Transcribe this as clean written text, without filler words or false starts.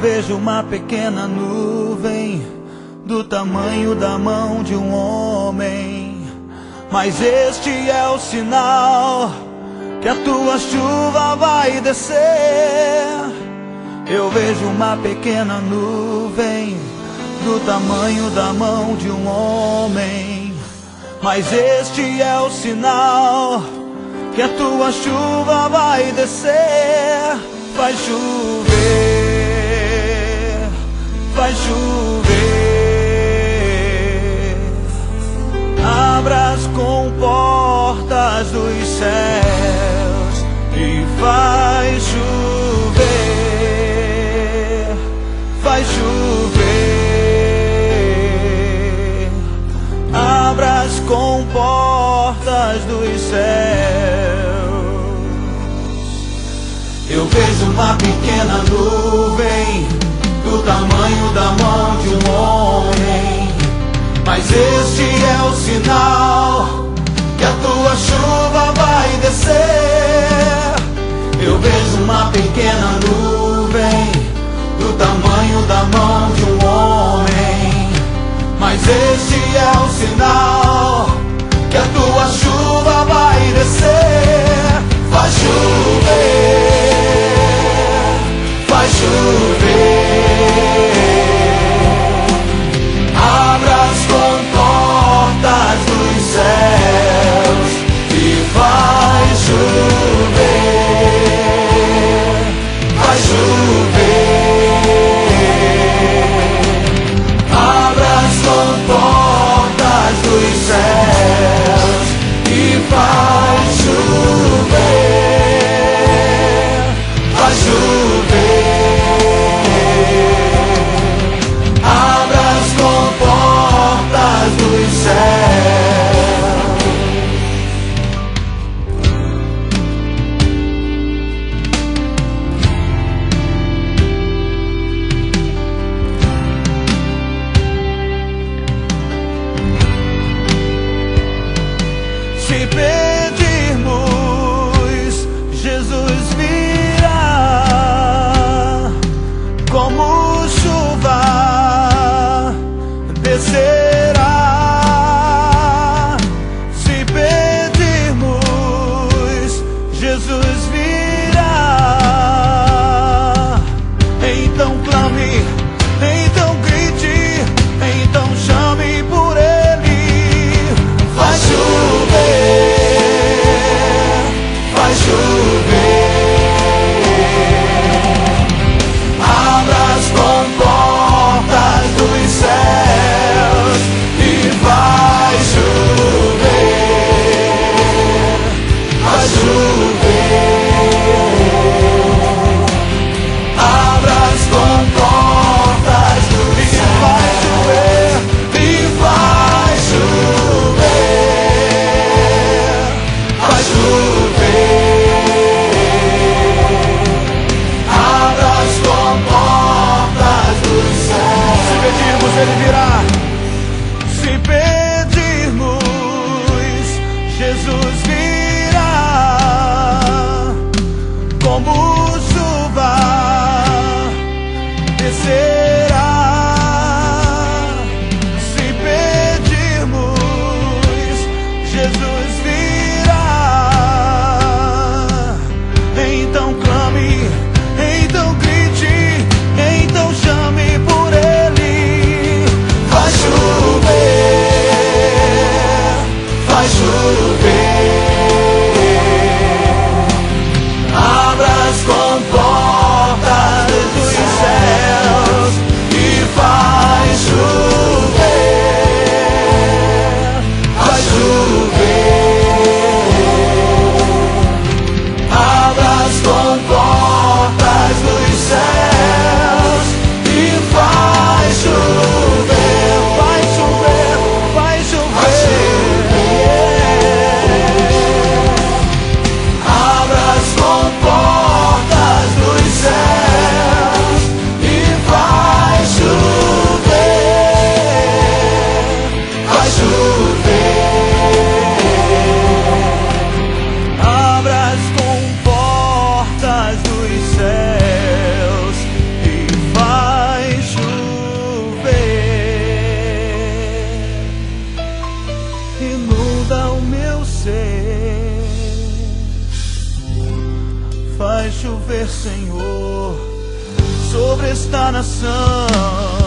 vejo uma pequena nuvem do tamanho da mão de um homem, mas este é o sinal que a tua chuva vai descer. Eu vejo uma pequena nuvem do tamanho da mão de um homem, mas este é o sinal que a tua chuva vai descer. Vai chover, vai chover. Abra as comportas dos céus e vai chover, vai chover. Abra as comportas dos céus. Eu vejo uma pequena nuvem do tamanho da mão de um homem, mas este é o sinal que a tua chuva vai descer. Eu vejo uma pequena nuvem do tamanho da mão de um homem, mas este é o sinal que a tua chuva vai descer. Vai chover, vai chover. Abra as comportas dos céus e vai chover, vai chover. Abra as comportas dos céus e vai chover, vai chover. Abra as comportas dos céus. Se pedirmos, Jesus virá como chuva, descerá. Se pedirmos, Jesus virá. Então clame, então grite, então chame por Ele. Vai chover, vai chover. Abra as comportas dos céus e vai chover, vai chover. Abra as comportas dos céus e vai chover, vai chover. Abra as comportas dos céus. Se pedirmos, Ele virá. Se pedirmos, Jesus virá como chuva, descerá. Se pedirmos, Jesus virá. Então clame, então grite, então chame por Ele. Vai chover. mover, Senhor, sobre esta nação.